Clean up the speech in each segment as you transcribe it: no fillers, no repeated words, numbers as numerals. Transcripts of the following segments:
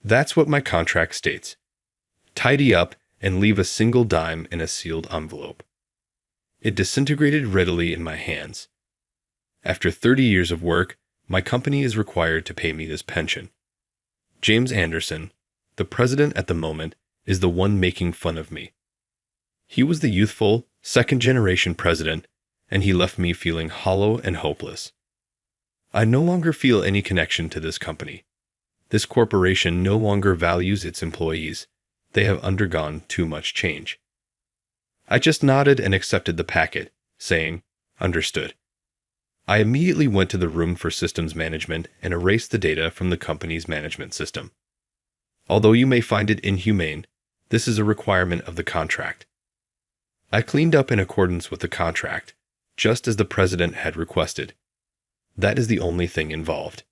That's what my contract states. Tidy up and leave a single dime in a sealed envelope. It disintegrated readily in my hands. After 30 years of work, my company is required to pay me this pension. James Anderson, the president at the moment, is the one making fun of me. He was the youthful, second-generation president, and he left me feeling hollow and hopeless. I no longer feel any connection to this company. This corporation no longer values its employees. They have undergone too much change. I just nodded and accepted the packet, saying, "Understood." I immediately went to the room for systems management and erased the data from the company's management system. Although you may find it inhumane, this is a requirement of the contract. I cleaned up in accordance with the contract, just as the president had requested. That is the only thing involved.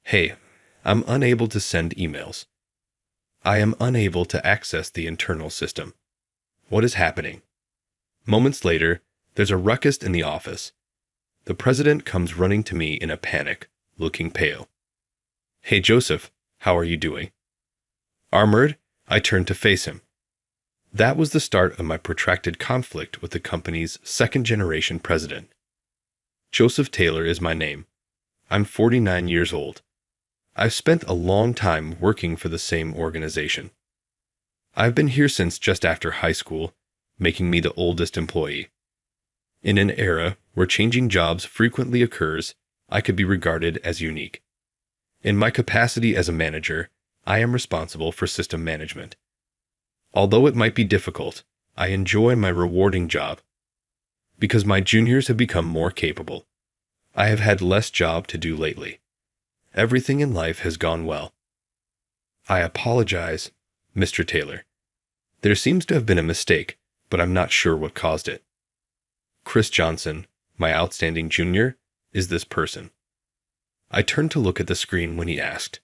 Hey, I'm unable to send emails. I am unable to access the internal system. What is happening? Moments later, there's a ruckus in the office. The president comes running to me in a panic, looking pale. "Hey Joseph, how are you doing?" Armored, I turned to face him. That was the start of my protracted conflict with the company's second-generation president. Joseph Taylor is my name. I'm 49 years old. I've spent a long time working for the same organization. I've been here since just after high school, making me the oldest employee. In an era where changing jobs frequently occurs, I could be regarded as unique. In my capacity as a manager, I am responsible for system management. Although it might be difficult, I enjoy my rewarding job. Because my juniors have become more capable, I have had less job to do lately. Everything in life has gone well. I apologize, Mr. Taylor. There seems to have been a mistake, but I'm not sure what caused it. Chris Johnson, my outstanding junior, is this person. I turned to look at the screen when he asked.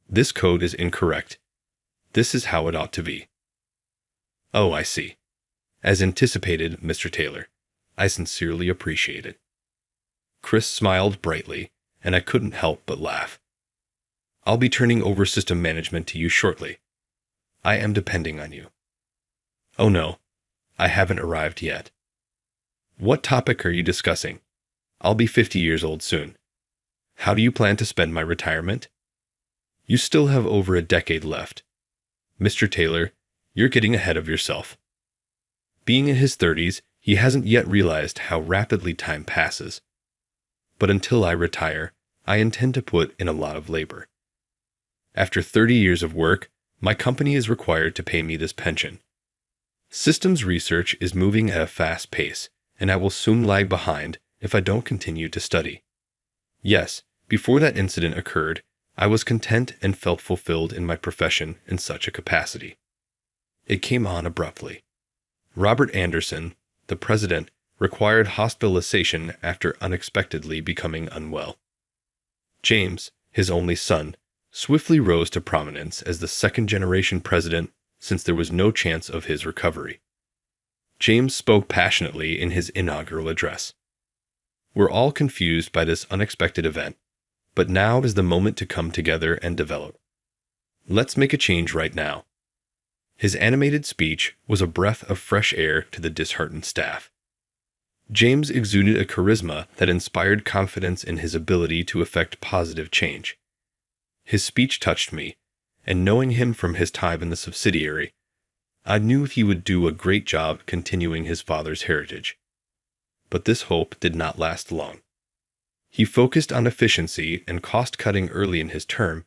This code is incorrect. This is how it ought to be. Oh, I see. As anticipated, Mr. Taylor. I sincerely appreciate it. Chris smiled brightly, and I couldn't help but laugh. I'll be turning over system management to you shortly. I am depending on you. Oh no, I haven't arrived yet. What topic are you discussing? I'll be 50 years old soon. How do you plan to spend my retirement? You still have over a decade left. Mr. Taylor, you're getting ahead of yourself. Being in his 30s, he hasn't yet realized how rapidly time passes. But until I retire, I intend to put in a lot of labor. After 30 years of work, my company is required to pay me this pension. Systems research is moving at a fast pace, and I will soon lag behind if I don't continue to study. Yes, before that incident occurred, I was content and felt fulfilled in my profession in such a capacity. It came on abruptly. Robert Anderson, the president, required hospitalization after unexpectedly becoming unwell. James, his only son, swiftly rose to prominence as the second-generation president since there was no chance of his recovery. James spoke passionately in his inaugural address. We're all confused by this unexpected event, but now is the moment to come together and develop. Let's make a change right now. His animated speech was a breath of fresh air to the disheartened staff. James exuded a charisma that inspired confidence in his ability to effect positive change. His speech touched me, and knowing him from his time in the subsidiary, I knew he would do a great job continuing his father's heritage. But this hope did not last long. He focused on efficiency and cost-cutting early in his term,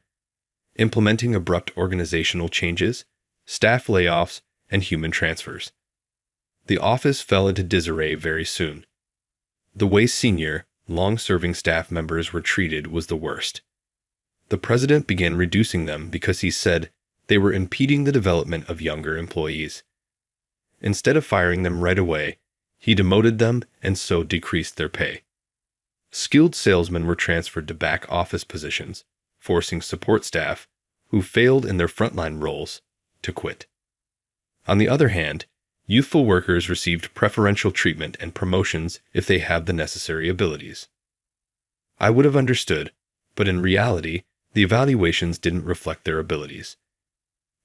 implementing abrupt organizational changes, staff layoffs, and human transfers. The office fell into disarray very soon. The way senior, long-serving staff members were treated was the worst. The president began reducing them because he said they were impeding the development of younger employees. Instead of firing them right away, he demoted them and so decreased their pay. Skilled salesmen were transferred to back-office positions, forcing support staff, who failed in their frontline roles, to quit. On the other hand, youthful workers received preferential treatment and promotions if they have the necessary abilities. I would have understood, but in reality, The evaluations didn't reflect their abilities.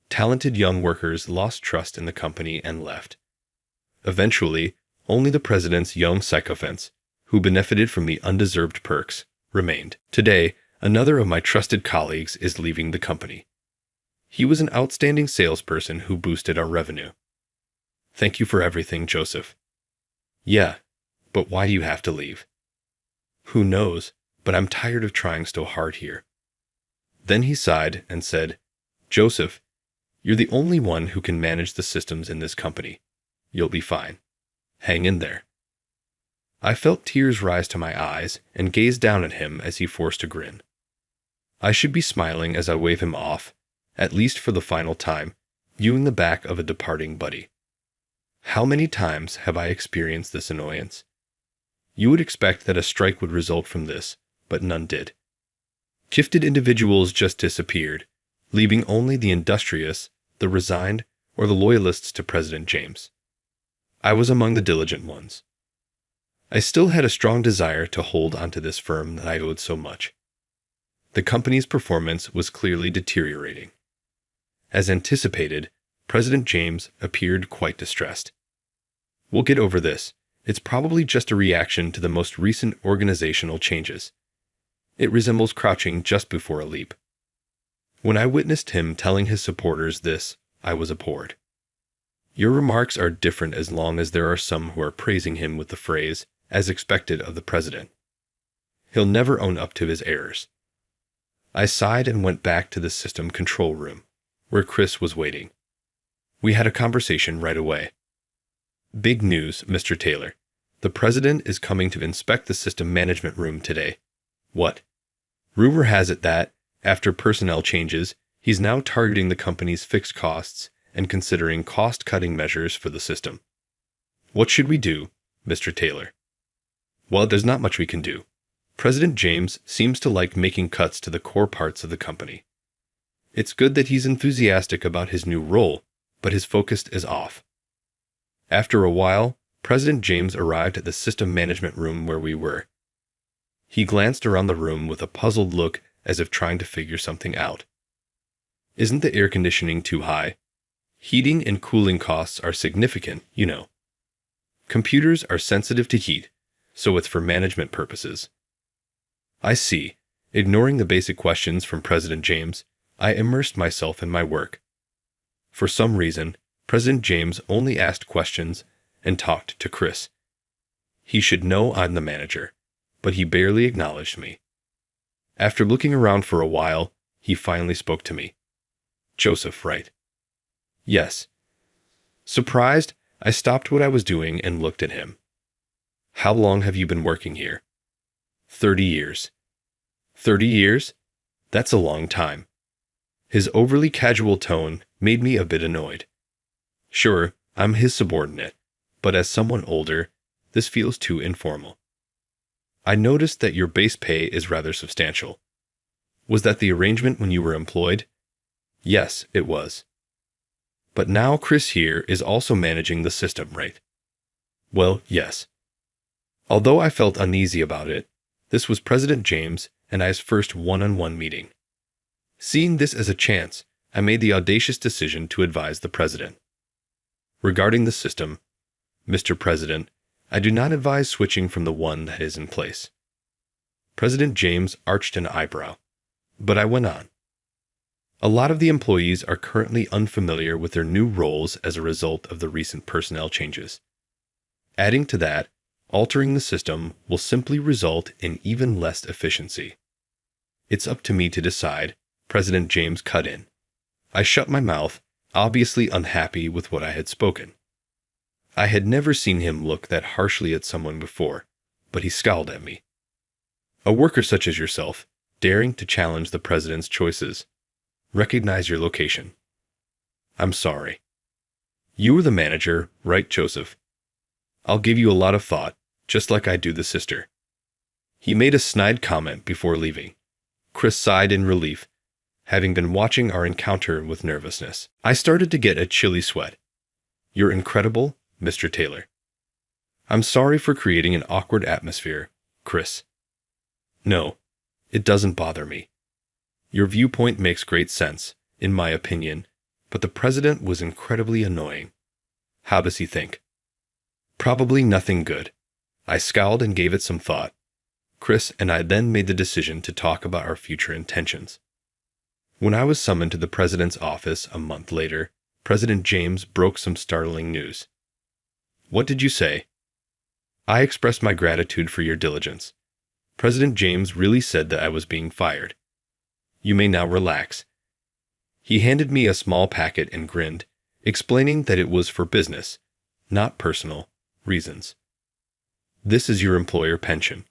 Talented young workers lost trust in the company and left. Eventually, only the president's young sycophants, who benefited from the undeserved perks, remained. Today, another of my trusted colleagues is leaving the company. He was an outstanding salesperson who boosted our revenue. Thank you for everything, Joseph. Yeah, but why do you have to leave? Who knows, but I'm tired of trying so hard here. Then he sighed and said, Joseph, you're the only one who can manage the systems in this company. You'll be fine. Hang in there. I felt tears rise to my eyes and gazed down at him as he forced a grin. I should be smiling as I wave him off, at least for the final time, viewing the back of a departing buddy. How many times have I experienced this annoyance? You would expect that a strike would result from this, but none did. Gifted individuals just disappeared, leaving only the industrious, the resigned, or the loyalists to President James. I was among the diligent ones. I still had a strong desire to hold onto this firm that I owed so much. The company's performance was clearly deteriorating. As anticipated, President James appeared quite distressed. We'll get over this. It's probably just a reaction to the most recent organizational changes. It resembles crouching just before a leap. When I witnessed him telling his supporters this, I was abhorred. Your remarks are different as long as there are some who are praising him with the phrase, as expected of the president. He'll never own up to his errors. I sighed and went back to the system control room, where Chris was waiting. We had a conversation right away. Big news, Mr. Taylor. The president is coming to inspect the system management room today. What? Rumor has it that, after personnel changes, he's now targeting the company's fixed costs and considering cost-cutting measures for the system. What should we do, Mr. Taylor? Well, there's not much we can do. President James seems to like making cuts to the core parts of the company. It's good that he's enthusiastic about his new role, but his focus is off. After a while, President James arrived at the system management room where we were. He glanced around the room with a puzzled look as if trying to figure something out. Isn't the air conditioning too high? Heating and cooling costs are significant, you know. Computers are sensitive to heat, so it's for management purposes. I see. Ignoring the basic questions from President James, I immersed myself in my work. For some reason, President James only asked questions and talked to Chris. He should know I'm the manager, but he barely acknowledged me. After looking around for a while, he finally spoke to me. Joseph, right? Yes. Surprised, I stopped what I was doing and looked at him. How long have you been working here? 30 years. 30 years? That's a long time. His overly casual tone made me a bit annoyed. Sure, I'm his subordinate, but as someone older, this feels too informal. I noticed that your base pay is rather substantial. Was that the arrangement when you were employed? Yes, it was. But now Chris here is also managing the system, right? Well, yes. Although I felt uneasy about it, this was President James and I's first one-on-one meeting. Seeing this as a chance, I made the audacious decision to advise the president. Regarding the system, Mr. President, I do not advise switching from the one that is in place. President James arched an eyebrow, but I went on. A lot of the employees are currently unfamiliar with their new roles as a result of the recent personnel changes. Adding to that, altering the system will simply result in even less efficiency. It's up to me to decide, President James cut in. I shut my mouth, obviously unhappy with what I had spoken. I had never seen him look that harshly at someone before, but he scowled at me. A worker such as yourself, daring to challenge the president's choices. Recognize your location. I'm sorry. You were the manager, right, Joseph? I'll give you a lot of thought, just like I do the sister. He made a snide comment before leaving. Chris sighed in relief, having been watching our encounter with nervousness. I started to get a chilly sweat. You're incredible, Mr. Taylor. I'm sorry for creating an awkward atmosphere, Chris. No, it doesn't bother me. Your viewpoint makes great sense, in my opinion, but the president was incredibly annoying. How does he think? Probably nothing good. I scowled and gave it some thought. Chris and I then made the decision to talk about our future intentions. When I was summoned to the president's office a month later, President James broke some startling news. What did you say? I expressed my gratitude for your diligence. President James really said that I was being fired. You may now relax. He handed me a small packet and grinned, explaining that it was for business, not personal, reasons. This is your employer pension.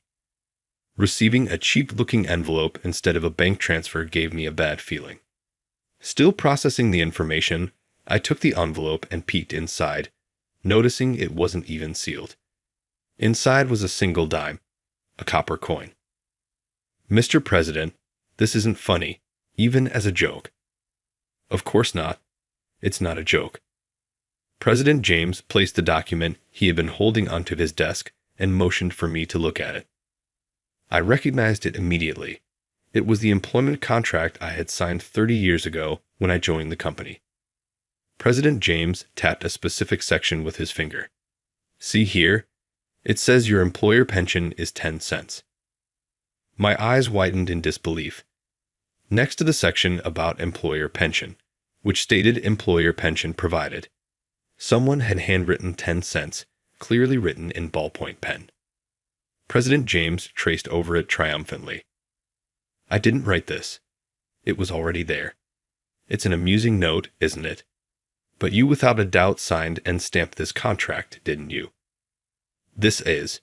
Receiving a cheap-looking envelope instead of a bank transfer gave me a bad feeling. Still processing the information, I took the envelope and peeked inside, noticing it wasn't even sealed. Inside was a single dime, a copper coin. Mr. President, this isn't funny, even as a joke. Of course not. It's not a joke. President James placed the document he had been holding onto his desk and motioned for me to look at it. I recognized it immediately. It was the employment contract I had signed 30 years ago when I joined the company. President James tapped a specific section with his finger. See here? It says your employer pension is 10 cents. My eyes widened in disbelief. Next to the section about employer pension, which stated employer pension provided, someone had handwritten 10 cents, clearly written in ballpoint pen. President James traced over it triumphantly. I didn't write this. It was already there. It's an amusing note, isn't it? But you without a doubt signed and stamped this contract, didn't you? This is.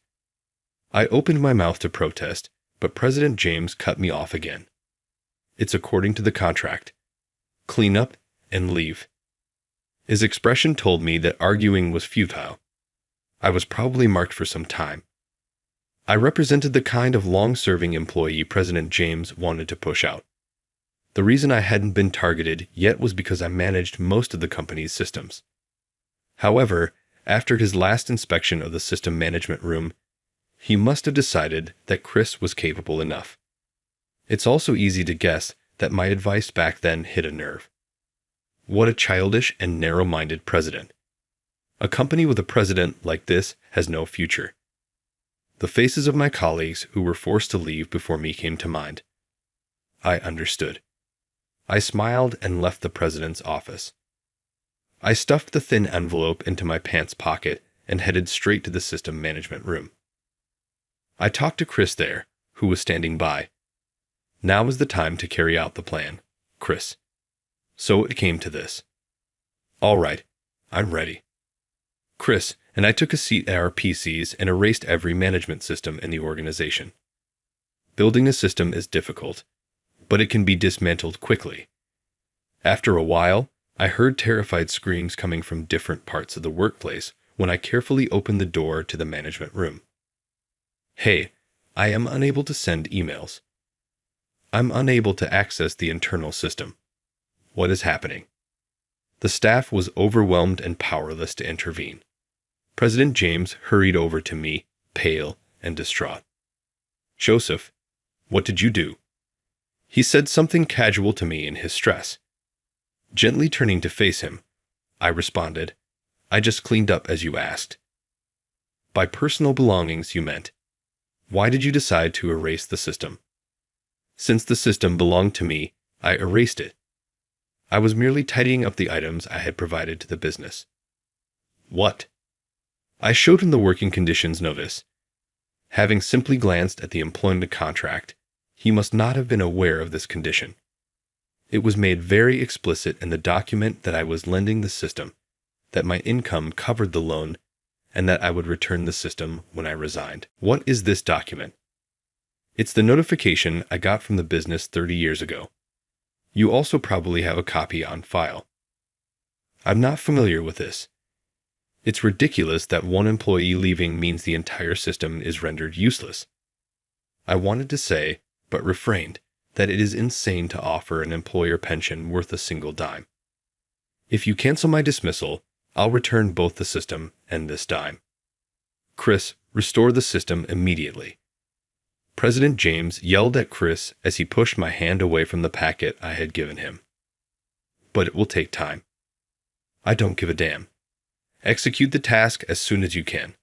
I opened my mouth to protest, but President James cut me off again. It's according to the contract. Clean up and leave. His expression told me that arguing was futile. I was probably marked for some time. I represented the kind of long-serving employee President James wanted to push out. The reason I hadn't been targeted yet was because I managed most of the company's systems. However, after his last inspection of the system management room, he must have decided that Chris was capable enough. It's also easy to guess that my advice back then hit a nerve. What a childish and narrow-minded president. A company with a president like this has no future. The faces of my colleagues who were forced to leave before me came to mind. I understood. I smiled and left the president's office. I stuffed the thin envelope into my pants pocket and headed straight to the system management room. I talked to Chris there, who was standing by. Now was the time to carry out the plan, Chris. So it came to this. All right, I'm ready. Chris and I took a seat at our PCs and erased every management system in the organization. Building a system is difficult, but it can be dismantled quickly. After a while, I heard terrified screams coming from different parts of the workplace when I carefully opened the door to the management room. Hey, I am unable to send emails. I'm unable to access the internal system. What is happening? The staff was overwhelmed and powerless to intervene. President James hurried over to me, pale and distraught. Joseph, what did you do? He said something casual to me in his stress. Gently turning to face him, I responded, I just cleaned up as you asked. By personal belongings, you meant. Why did you decide to erase the system? Since the system belonged to me, I erased it. I was merely tidying up the items I had provided to the business. What? I showed him the working conditions notice. Having simply glanced at the employment contract, he must not have been aware of this condition. It was made very explicit in the document that I was lending the system, that my income covered the loan, and that I would return the system when I resigned. What is this document? It's the notification I got from the business 30 years ago. You also probably have a copy on file. I'm not familiar with this. It's ridiculous that one employee leaving means the entire system is rendered useless. I wanted to say, but refrained, that it is insane to offer an employer pension worth a single dime. If you cancel my dismissal, I'll return both the system and this dime. Chris, restore the system immediately. President James yelled at Chris as he pushed my hand away from the packet I had given him. But it will take time. I don't give a damn. Execute the task as soon as you can.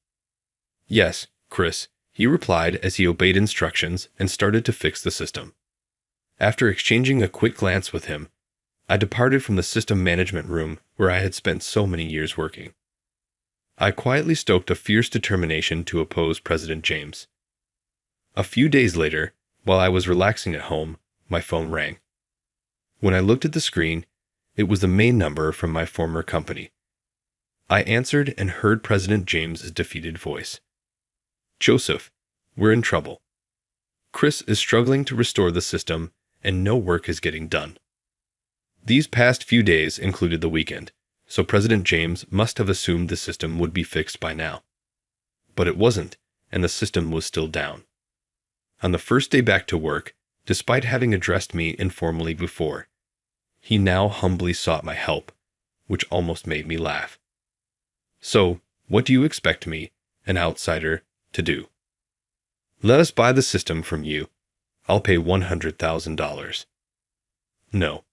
Yes, Chris, he replied as he obeyed instructions and started to fix the system. After exchanging a quick glance with him, I departed from the system management room where I had spent so many years working. I quietly stoked a fierce determination to oppose President James. A few days later, while I was relaxing at home, my phone rang. When I looked at the screen, it was the main number from my former company. I answered and heard President James's defeated voice. "Joseph, we're in trouble. Chris is struggling to restore the system, and no work is getting done." These past few days included the weekend, so President James must have assumed the system would be fixed by now. But it wasn't, and the system was still down. On the first day back to work, despite having addressed me informally before, he now humbly sought my help, which almost made me laugh. "So, what do you expect me, an outsider, to do?" "Let us buy the system from you. I'll pay $100,000. "No.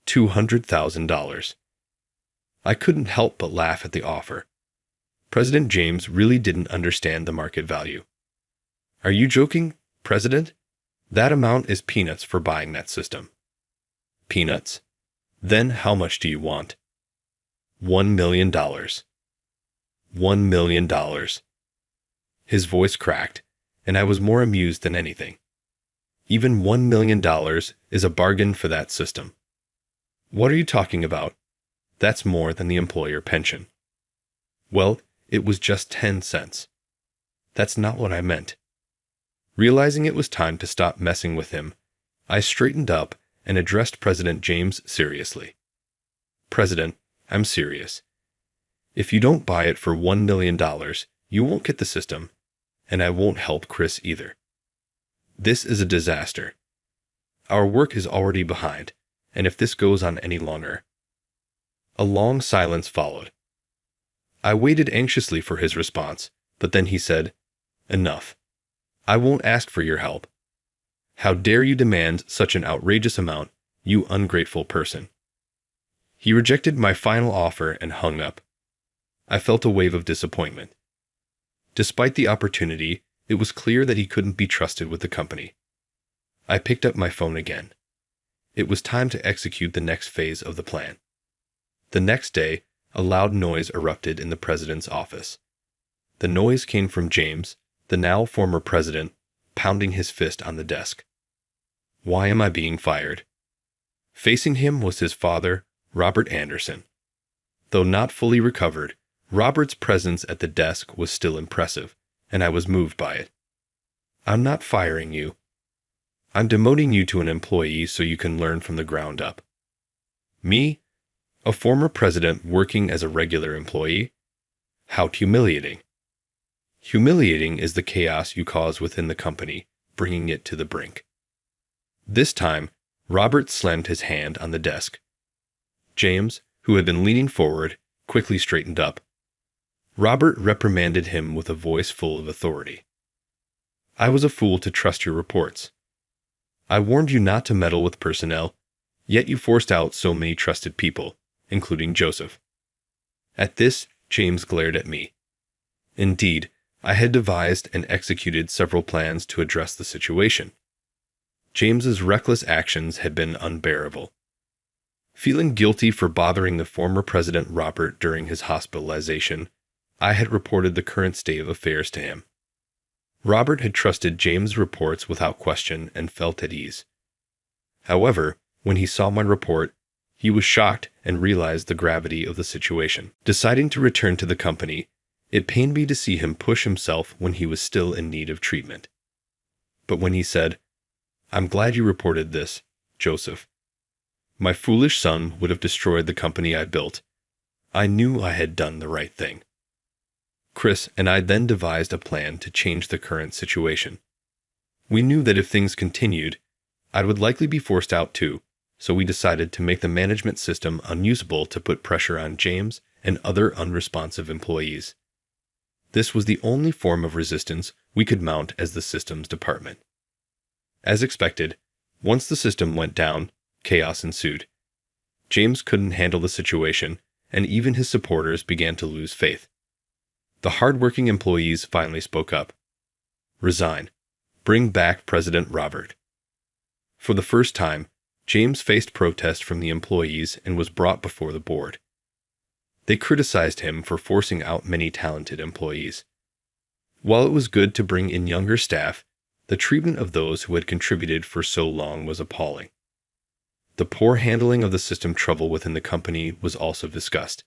$200,000. I couldn't help but laugh at the offer. President James really didn't understand the market value. "Are you joking, President? That amount is peanuts for buying that system." "Peanuts? Then how much do you want?" $1 million. $1 million. His voice cracked, and I was more amused than anything. Even $1 million is a bargain for that system. "What are you talking about? That's more than the employer pension." "Well, it was just 10 cents. That's not what I meant." Realizing it was time to stop messing with him, I straightened up and addressed President James seriously. "President, I'm serious. If you don't buy it for $1 million, you won't get the system, and I won't help Chris either. This is a disaster. Our work is already behind, and if this goes on any longer..." A long silence followed. I waited anxiously for his response, but then he said, "Enough. I won't ask for your help. How dare you demand such an outrageous amount, you ungrateful person." He rejected my final offer and hung up. I felt a wave of disappointment. Despite the opportunity, it was clear that he couldn't be trusted with the company. I picked up my phone again. It was time to execute the next phase of the plan. The next day, a loud noise erupted in the president's office. The noise came from James, the now former president, pounding his fist on the desk. Why am I being fired? Facing him was his father, Robert Anderson. Though not fully recovered, Robert's presence at the desk was still impressive, and I was moved by it. "I'm not firing you. I'm demoting you to an employee so you can learn from the ground up." Me? A former president working as a regular employee? How humiliating. Humiliating is the chaos you cause within the company, bringing it to the brink. This time, Robert slammed his hand on the desk. James, who had been leaning forward, quickly straightened up. Robert reprimanded him with a voice full of authority. "I was a fool to trust your reports. I warned you not to meddle with personnel, yet you forced out so many trusted people, including Joseph." At this, James glared at me. Indeed, I had devised and executed several plans to address the situation. James's reckless actions had been unbearable. Feeling guilty for bothering the former President Robert during his hospitalization, I had reported the current state of affairs to him. Robert had trusted James' reports without question and felt at ease. However, when he saw my report, he was shocked and realized the gravity of the situation. Deciding to return to the company, it pained me to see him push himself when he was still in need of treatment. But when he said, "I'm glad you reported this, Joseph. My foolish son would have destroyed the company I built," I knew I had done the right thing. Chris and I then devised a plan to change the current situation. We knew that if things continued, I would likely be forced out too, so we decided to make the management system unusable to put pressure on James and other unresponsive employees. This was the only form of resistance we could mount as the systems department. As expected, once the system went down, chaos ensued. James couldn't handle the situation, and even his supporters began to lose faith. The hard-working employees finally spoke up. Resign. Bring back President Robert. For the first time, James faced protest from the employees and was brought before the board. They criticized him for forcing out many talented employees. While it was good to bring in younger staff, the treatment of those who had contributed for so long was appalling. The poor handling of the system trouble within the company was also discussed.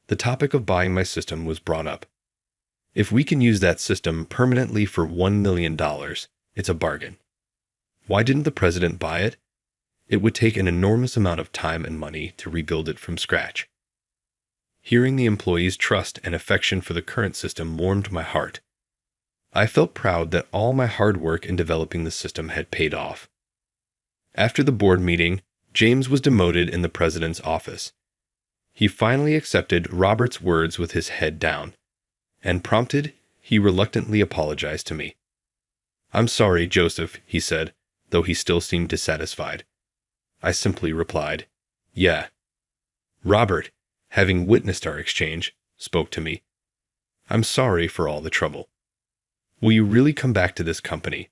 The topic of buying my system was brought up. If we can use that system permanently for $1 million, it's a bargain. Why didn't the president buy it? It would take an enormous amount of time and money to rebuild it from scratch. Hearing the employees' trust and affection for the current system warmed my heart. I felt proud that all my hard work in developing the system had paid off. After the board meeting, James was demoted in the president's office. He finally accepted Robert's words with his head down, and prompted, he reluctantly apologized to me. "I'm sorry, Joseph," he said, though he still seemed dissatisfied. I simply replied, "Yeah." Robert, having witnessed our exchange, spoke to me. "I'm sorry for all the trouble. Will you really come back to this company?"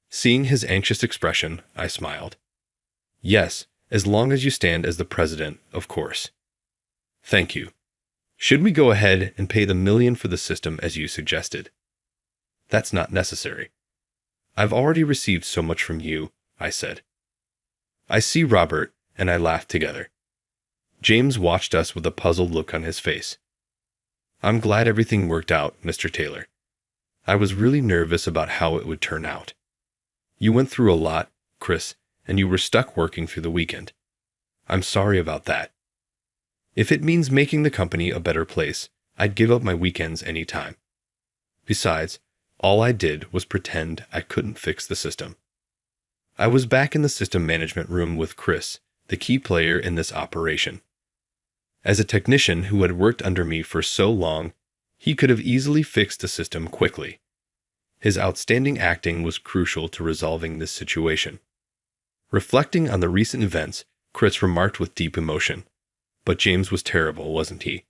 Seeing his anxious expression, I smiled. "Yes, as long as you stand as the president, of course." "Thank you. Should we go ahead and pay the $1 million for the system as you suggested?" "That's not necessary. I've already received so much from you," I said. "I see, Robert," and I laughed together. James watched us with a puzzled look on his face. "I'm glad everything worked out, Mr. Taylor. I was really nervous about how it would turn out. You went through a lot, Chris, and you were stuck working through the weekend. I'm sorry about that. If it means making the company a better place, I'd give up my weekends any time. Besides, all I did was pretend I couldn't fix the system." I was back in the system management room with Chris, the key player in this operation. As a technician who had worked under me for so long, he could have easily fixed the system quickly. His outstanding acting was crucial to resolving this situation. Reflecting on the recent events, Chris remarked with deep emotion, "But James was terrible, wasn't he?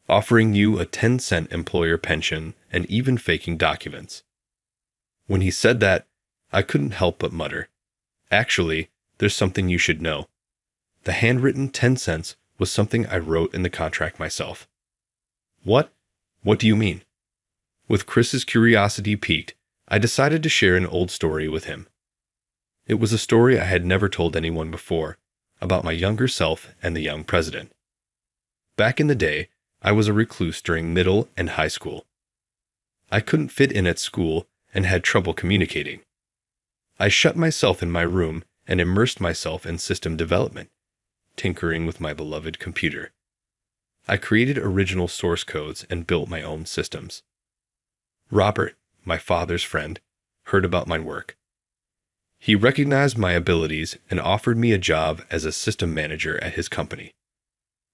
Offering you a 10-cent employer pension and even faking documents." When he said that, I couldn't help but mutter, "Actually, there's something you should know. The handwritten 10 cents was something I wrote in the contract myself." "What? What do you mean?" With Chris's curiosity piqued, I decided to share an old story with him. It was a story I had never told anyone before, about my younger self and the young president. Back in the day, I was a recluse during middle and high school. I couldn't fit in at school and had trouble communicating. I shut myself in my room and immersed myself in system development, tinkering with my beloved computer. I created original source codes and built my own systems. Robert, my father's friend, heard about my work. He recognized my abilities and offered me a job as a system manager at his company.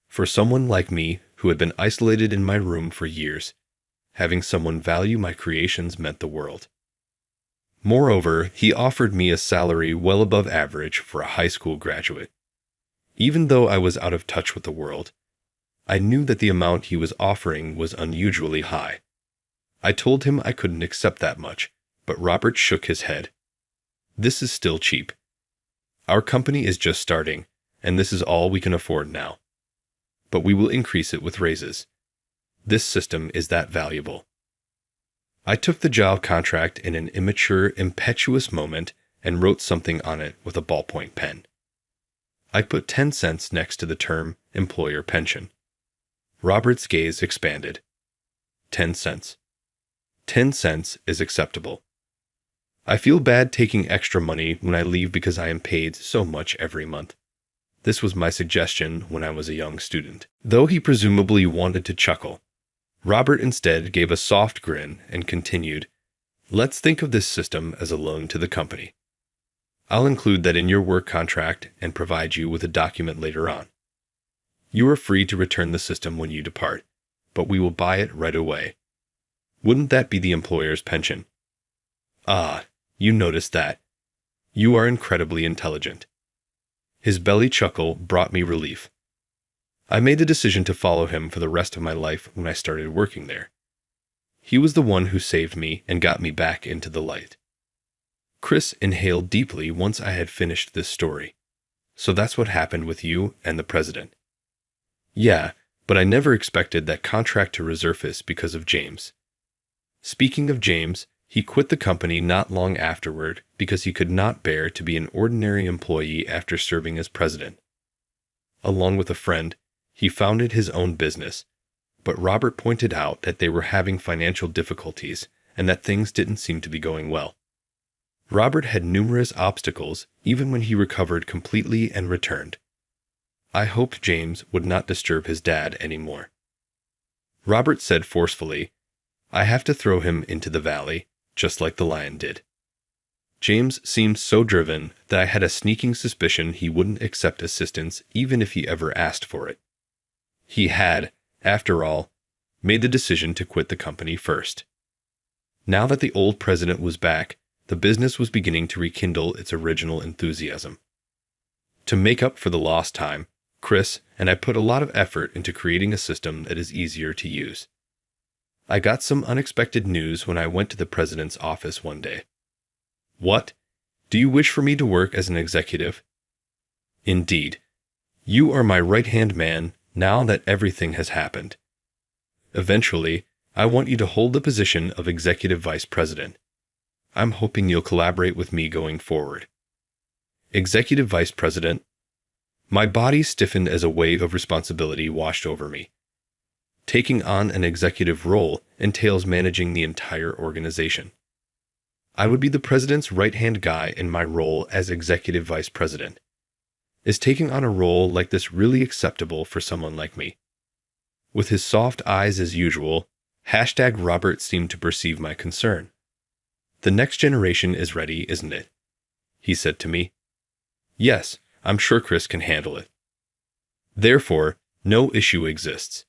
For someone like me who had been isolated in my room for years, having someone value my creations meant the world. Moreover, he offered me a salary well above average for a high school graduate. Even though I was out of touch with the world, I knew that the amount he was offering was unusually high. I told him I couldn't accept that much, but Robert shook his head. "This is still cheap. Our company is just starting, and this is all we can afford now. But we will increase it with raises. This system is that valuable." I took the job contract in an immature, impetuous moment and wrote something on it with a ballpoint pen. I put 10 cents next to the term employer pension. Robert's gaze expanded. 10 cents. 10 cents is acceptable. I feel bad taking extra money when I leave because I am paid so much every month. This was my suggestion when I was a young student. Though he presumably wanted to chuckle, Robert instead gave a soft grin and continued, "Let's think of this system as a loan to the company. I'll include that in your work contract and provide you with a document later on. You are free to return the system when you depart, but we will buy it right away. Wouldn't that be the employer's pension? Ah, you noticed that. You are incredibly intelligent. His belly chuckle brought me relief. I made the decision to follow him for the rest of my life when I started working there. He was the one who saved me and got me back into the light. Chris inhaled deeply once I had finished this story. So that's what happened with you and the president. Yeah, but I never expected that contract to resurface because of James. Speaking of James, he quit the company not long afterward because he could not bear to be an ordinary employee after serving as president. Along with a friend, he founded his own business, but Robert pointed out that they were having financial difficulties and that things didn't seem to be going well. Robert had numerous obstacles even when he recovered completely and returned. I hoped James would not disturb his dad anymore. Robert said forcefully, "I have to throw him into the valley, just like the lion did." James seemed so driven that I had a sneaking suspicion he wouldn't accept assistance even if he ever asked for it. He had, after all, made the decision to quit the company first. Now that the old president was back, the business was beginning to rekindle its original enthusiasm. To make up for the lost time, Chris and I put a lot of effort into creating a system that is easier to use. I got some unexpected news when I went to the president's office one day. "What? Do you wish for me to work as an executive?" "Indeed. You are my right-hand man now that everything has happened. Eventually, I want you to hold the position of executive vice president. I'm hoping you'll collaborate with me going forward." Executive vice president. My body stiffened as a wave of responsibility washed over me. Taking on an executive role entails managing the entire organization. I would be the president's right-hand guy in my role as executive vice president. Is taking on a role like this really acceptable for someone like me? With his soft eyes as usual, #Robert seemed to perceive my concern. "The next generation is ready, isn't it?" he said to me. "Yes, I'm sure Chris can handle it." "Therefore, no issue exists.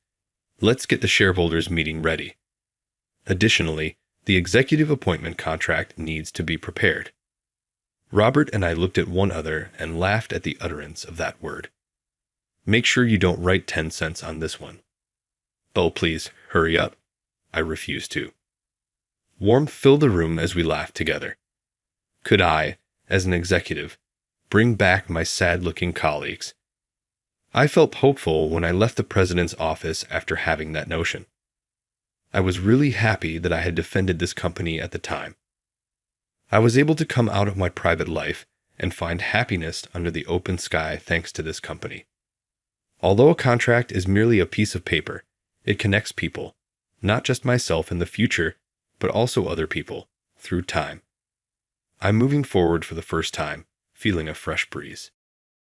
Let's get the shareholders meeting ready. Additionally, the executive appointment contract needs to be prepared." Robert and I looked at one another and laughed at the utterance of that word. "Make sure you don't write 10 cents on this one." "Oh, please, hurry up." I refused to. Warmth filled the room as we laughed together. Could I, as an executive, bring back my sad-looking colleagues? I felt hopeful when I left the president's office after having that notion. I was really happy that I had defended this company at the time. I was able to come out of my private life and find happiness under the open sky thanks to this company. Although a contract is merely a piece of paper, it connects people, not just myself in the future, but also other people, through time. I'm moving forward for the first time, feeling a fresh breeze.